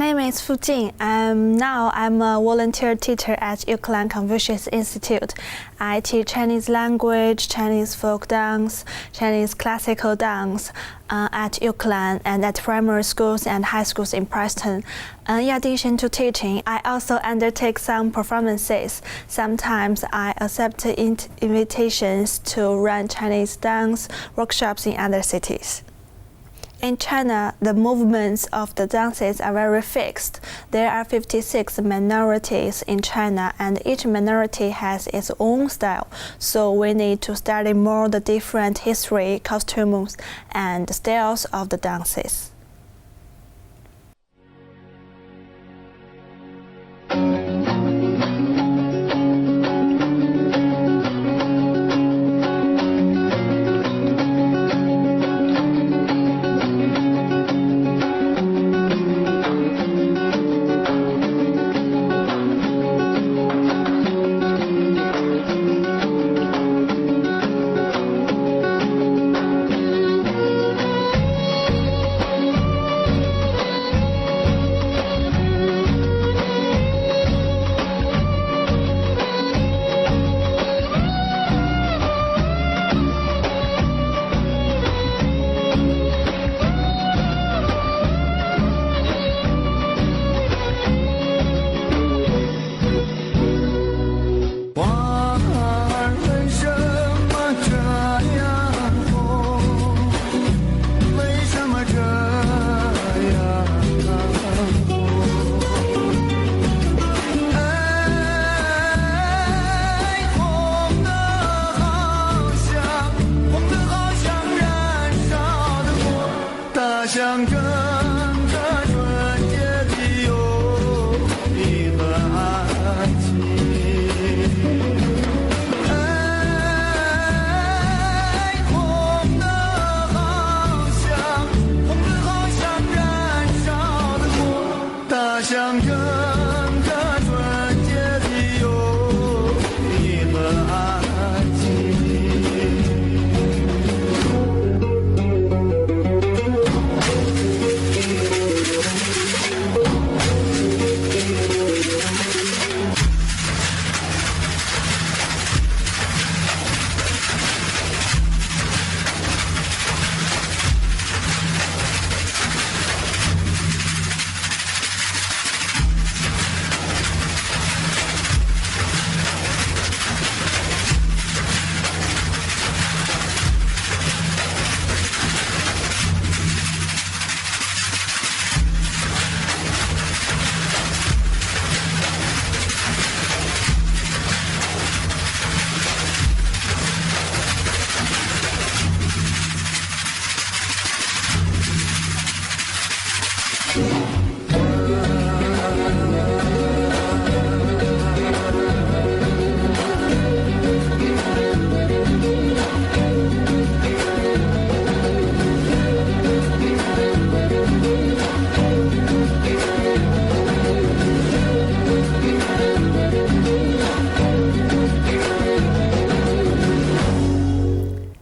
name is Fu Jing. I'm a volunteer teacher at Euclid Confucius Institute. I teach Chinese language, Chinese folk dance, Chinese classical dance at Euclid and at primary schools and high schools in Preston. In addition to teaching, I also undertake some performances. Sometimes I accept invitations to run Chinese dance workshops in other cities. In China, the movements of the dances are very fixed. There are 56 minorities in China, and each minority has its own style. So we need to study more the different history, costumes, and styles of the dances.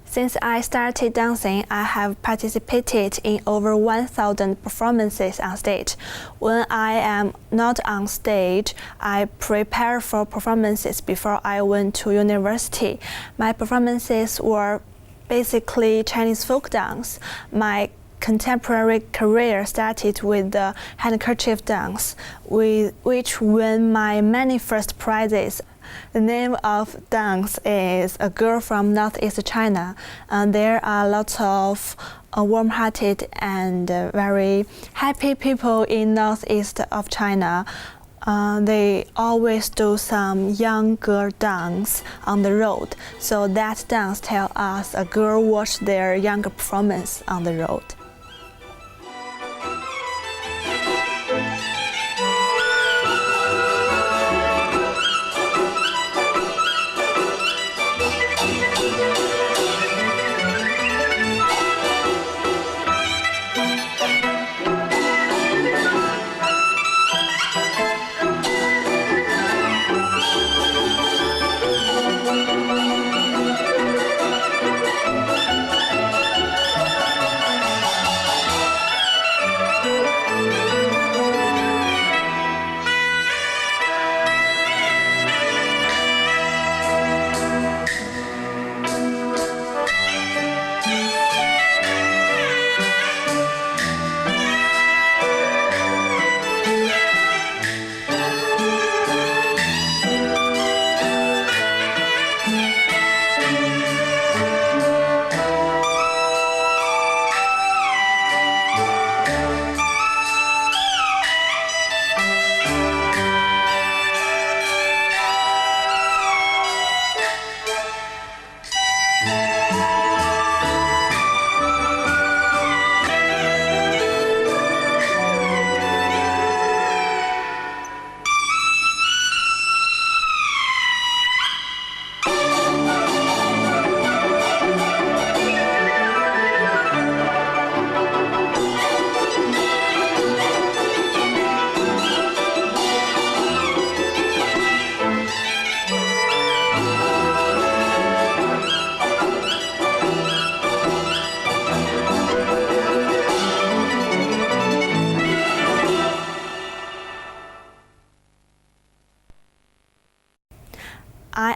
Since I started dancing, I have participated in over 1,000 performances on stage. When I am not on stage, I prepare for performances before I went to university. My performances were basically Chinese folk dance. My contemporary career started with the handkerchief dance, which won my many first prizes. The name of dance is A Girl from Northeast China. There are lots of warm-hearted and very happy people in northeast of China. They always do some young girl dance on the road. So that dance tells us a girl watched their younger performance on the road.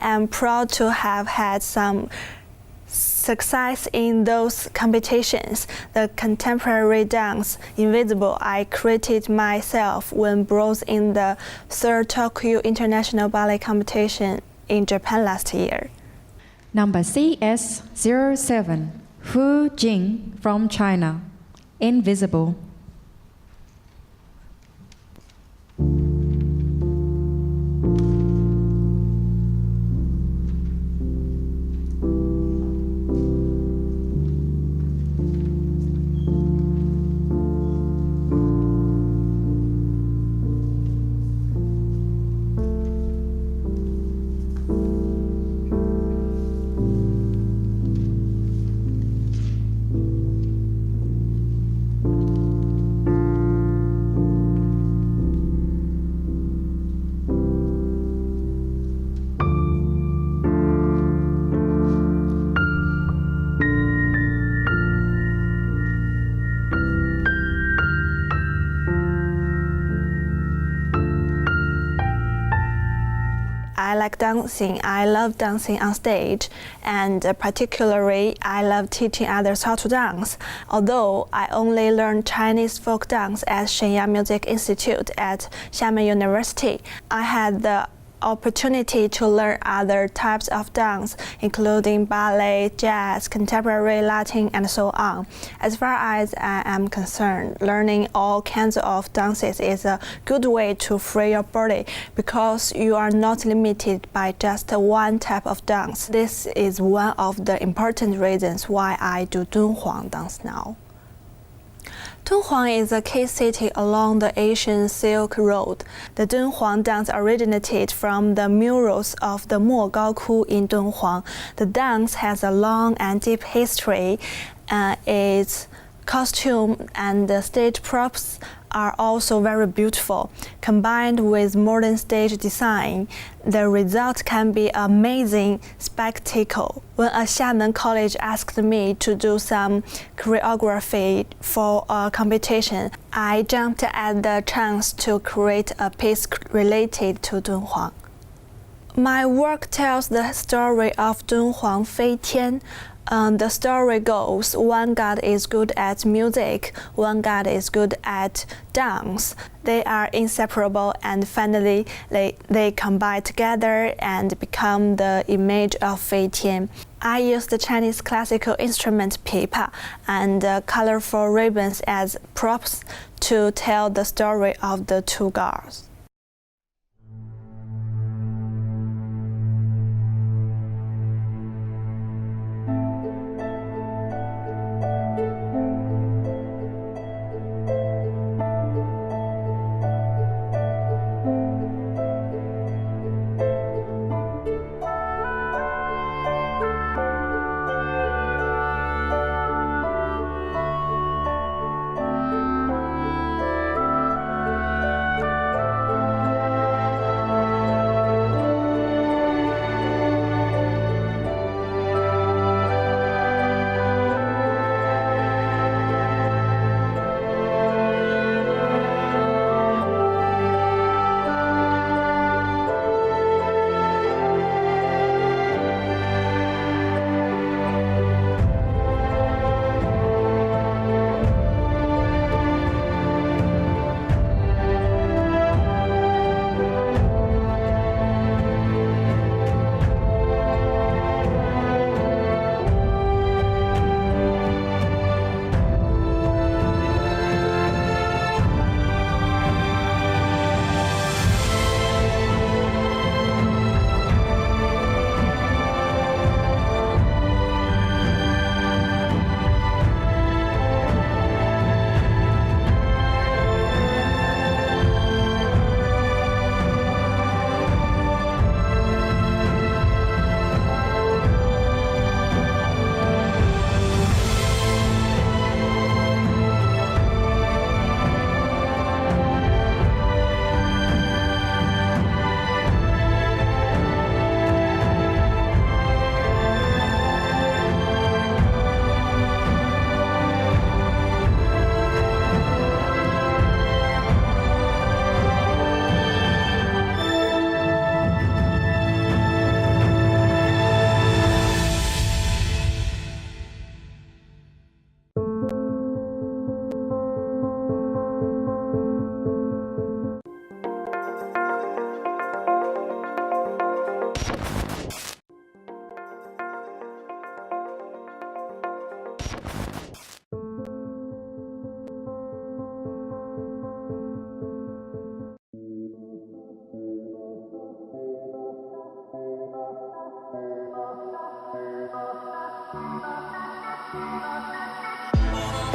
I am proud to have had some success in those competitions. The contemporary dance Invisible I created myself when bronze in the 3rd Tokyo International Ballet Competition in Japan last year. Number CS07, Hu Jing from China, Invisible. I like dancing. I love dancing on stage, and particularly I love teaching others how to dance. Although I only learned Chinese folk dance at Shenyang Music Institute at Xiamen University, I had the opportunity to learn other types of dance, including ballet, jazz, contemporary Latin, and so on. As far as I am concerned, learning all kinds of dances is a good way to free your body because you are not limited by just one type of dance. This is one of the important reasons why I do Dunhuang dance now. Dunhuang is a key city along the Asian Silk Road. The Dunhuang dance originated from the murals of the Mo Gaoku in Dunhuang. The dance has a long and deep history. Its costume and the stage props are also very beautiful. Combined with modern stage design, the result can be an amazing spectacle. When a Xiamen college asked me to do some choreography for a competition, I jumped at the chance to create a piece related to Dunhuang. My work tells the story of Dunhuang Fei Tian. The story goes, one god is good at music, one god is good at dance. They are inseparable, and finally they combine together and become the image of Fei Tian. I use the Chinese classical instrument pipa and colorful ribbons as props to tell the story of the two gods.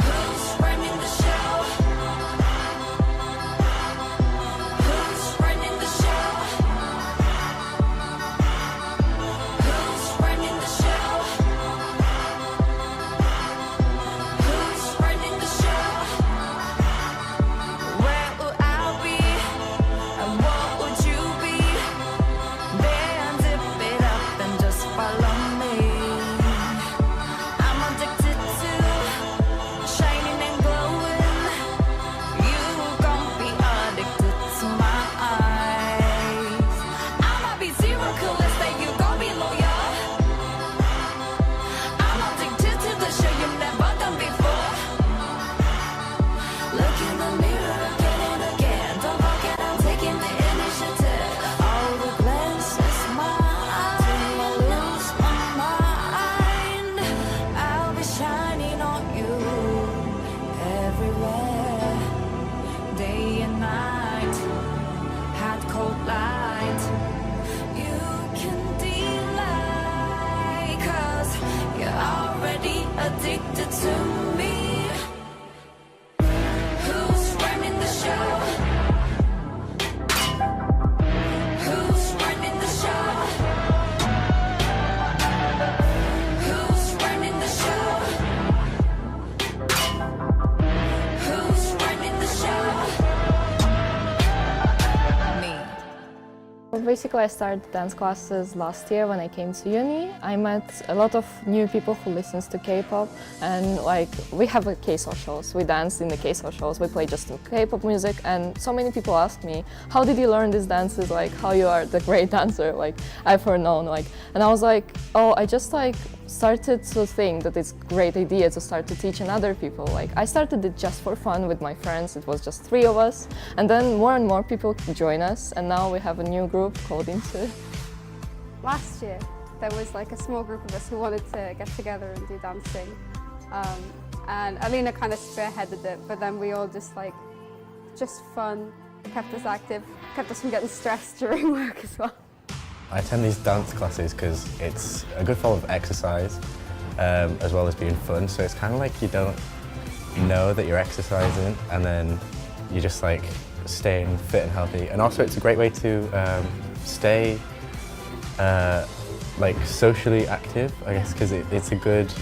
Who's running the show? Who's running the show? Who's running the show? Who's running the show? Where would I be? And what would you be? Then zip it up and just follow me. I'm addicted to shining and glowing. You gon' be addicted to my eyes. I'ma be zero cool and say you gon' be loyal. I'm addicted to the show you've never done before. Look in the mirror again and again. Don't forget I'm taking the initiative. All the glances mine till I lose my mind. I'll be shining on you everywhere, day and night, hot cold light. You can deny, 'cause you're already addicted to me. Who's running the show? Who's running the show? Who's running the show? Who's running the show? Me. Well, basically, I started dance classes last year when I came to uni. I met a lot of new people who listens to K-pop, and like we have a K-socials. We dance in the K-socials. We play just K-pop music, and so many people ask me, "How did you learn these dances? Like, how you are the great dancer? Like, I've heard known." Like, and I was like, "Oh, I just like started to think that it's a great idea to start to teach other people. Like, I started it just for fun with my friends. It was just 3 of us, and then more and more people join us, and now we have a new group called Into. Last year, there was like a small group of us who wanted to get together and do dancing. And Alina kind of spearheaded it, but then we all just fun, kept us active, kept us from getting stressed during work as well. I attend these dance classes because it's a good form of exercise, as well as being fun. So it's kind of like you don't know that you're exercising, and then you're just like staying fit and healthy. And also it's a great way to stay like socially active, I guess, because it's a good,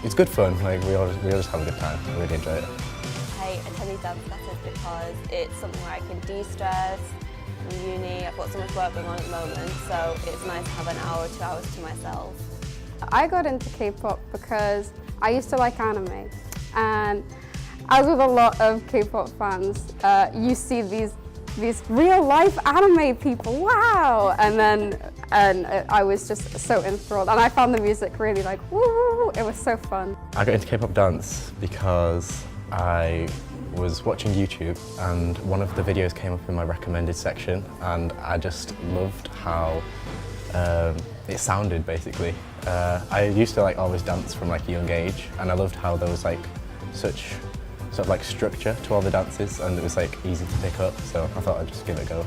it's good fun. Like we all just have a good time. I really enjoy it. I attend these dance classes because it's something where I can de-stress from uni. I've got so much work going on at the moment, so it's nice to have an hour, 2 hours to myself. I got into K-pop because I used to like anime, and as with a lot of K-pop fans, you see these real-life anime people, wow! And I was just so enthralled, and I found the music really like, woo! It was so fun. I got into K-pop dance because I was watching YouTube and one of the videos came up in my recommended section, and I just loved how it sounded basically. I used to like always dance from like a young age, and I loved how there was like such sort of like structure to all the dances, and it was like easy to pick up, so I thought I'd just give it a go.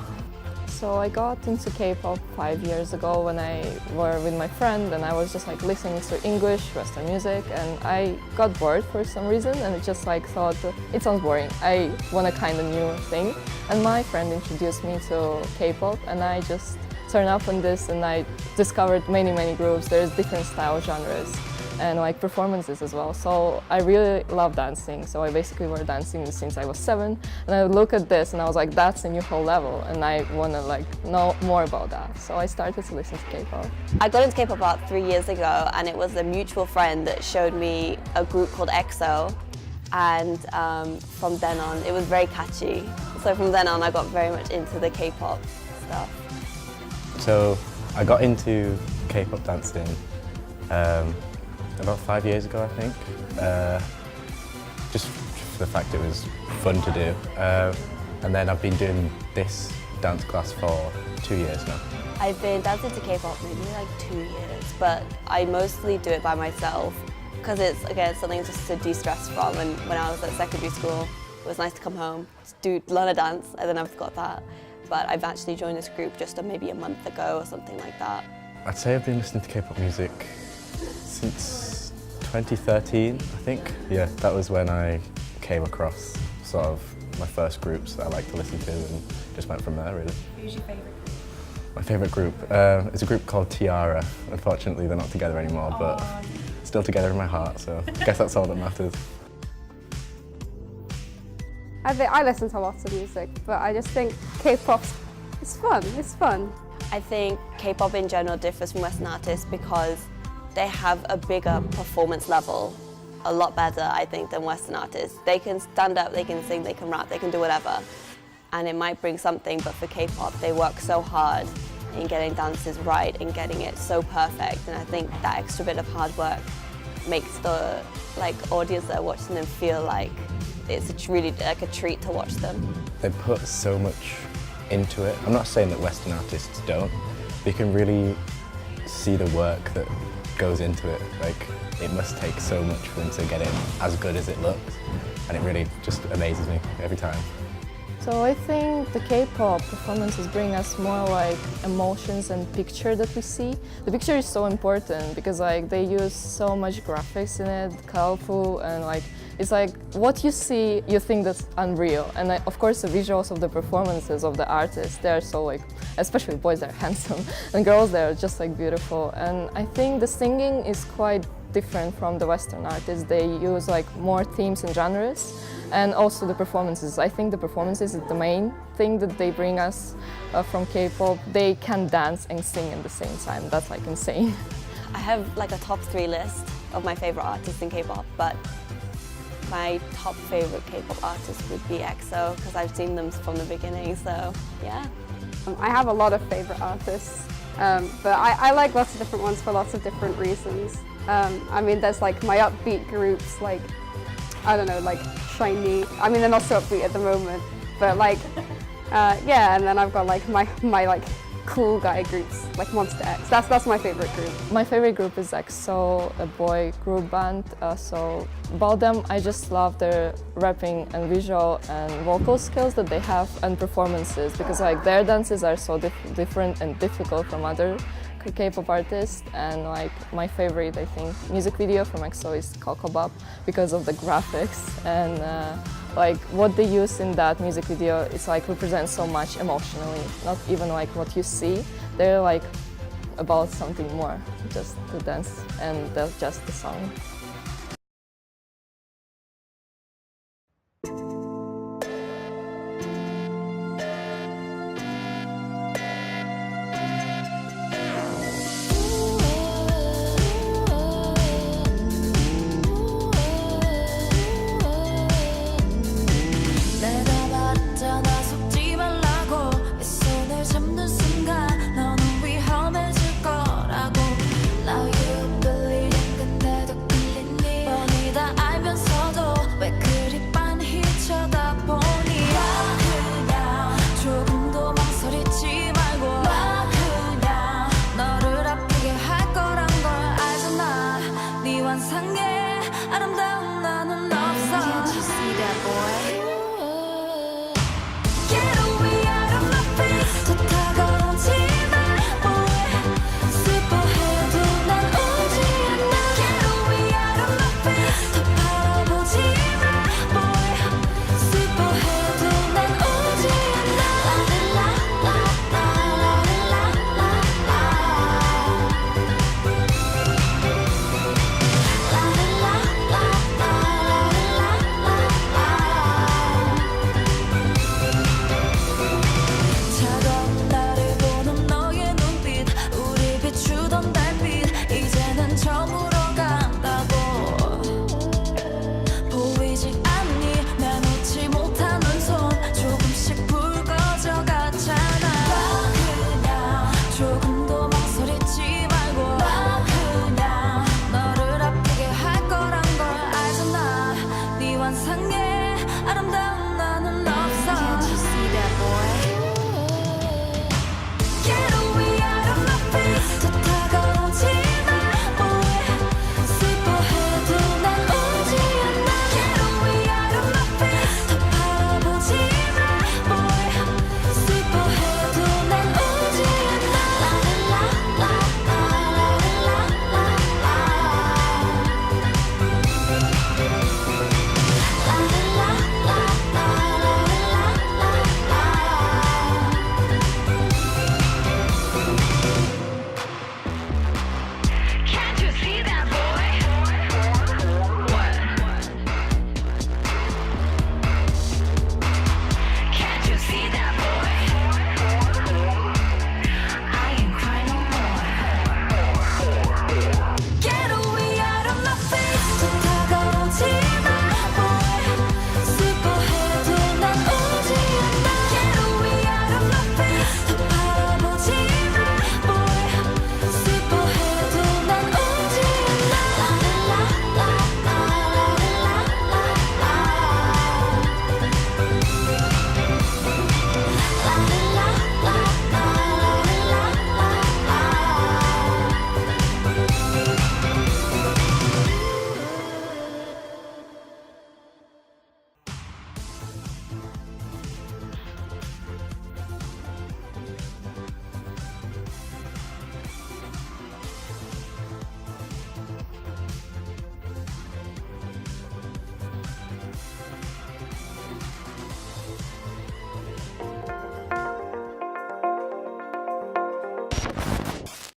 So I got into K-pop 5 years ago when I were with my friend, and I was just like listening to English, Western music, and I got bored for some reason, and just like thought, it sounds boring, I want a kind of new thing. And my friend introduced me to K-pop, and I just turned up on this, and I discovered many groups. There's different style genres and like performances as well. So I really love dancing. So I basically were dancing since I was 7, and I would look at this and I was like, that's a new whole level, and I want to like know more about that. So I started to listen to K-pop. I got into K-pop about 3 years ago, and it was a mutual friend that showed me a group called EXO, and from then on it was very catchy. So from then on I got very much into the K-pop stuff. So I got into K-pop dancing about 5 years ago, I think. Just for the fact it was fun to do. And then I've been doing this dance class for 2 years now. I've been dancing to K-pop maybe like 2 years, but I mostly do it by myself because it's, again, something just to de-stress from. And when I was at secondary school, it was nice to come home, learn a dance, and then I forgot that. But I've actually joined this group just maybe a month ago or something like that. I'd say I've been listening to K-pop music since 2013, I think. Yeah, that was when I came across sort of my first groups that I like to listen to and just went from there, really. Who's your favourite group? My favourite group is a group called Tiara. Unfortunately, they're not together anymore, but still together in my heart, so I guess that's all that matters. I listen to lots of music, but I just think K-pop, it's fun, it's fun. I think K-pop in general differs from Western artists because they have a bigger performance level, a lot better, I think, than Western artists. They can stand up, they can sing, they can rap, they can do whatever, and it might bring something, but for K-pop, they work so hard in getting dances right and getting it so perfect, and I think that extra bit of hard work makes the audience that are watching them feel like it's really like a treat to watch them. They put so much into it. I'm not saying that Western artists don't, but you can really see the work that goes into it. Like, it must take so much for them to get it as good as it looks, and it really just amazes me every time. So I think the K-pop performances bring us more like emotions and picture that we see. The picture is so important because like they use so much graphics in it, colorful, and like it's like what you see, you think that's unreal. And of course the visuals of the performances of the artists, they are so like, especially boys, they're handsome, and girls, they're just like beautiful. And I think the singing is quite different from the Western artists. They use like more themes and genres. And also the performances. I think the performances is the main thing that they bring us from K-pop. They can dance and sing at the same time. That's like insane. I have like a top 3 list of my favorite artists in K-pop, but my top favorite K-pop artist would be EXO because I've seen them from the beginning, so yeah. I have a lot of favorite artists, but I like lots of different ones for lots of different reasons. I mean, there's like my upbeat groups, like, I don't know, like Shiny. I mean, they're not so upbeat at the moment, but like, yeah. And then I've got like my like cool guy groups, like Monster X. That's my favorite group. My favorite group is EXO, a boy group band. So about them, I just love their rapping and visual and vocal skills that they have and performances because like their dances are so different and difficult from other K-pop artists. And like my favorite, I think, music video from EXO is Coco Bop because of the graphics and like what they use in that music video. It's like represents so much emotionally, not even like what you see. They're like about something more, just the dance and just the song.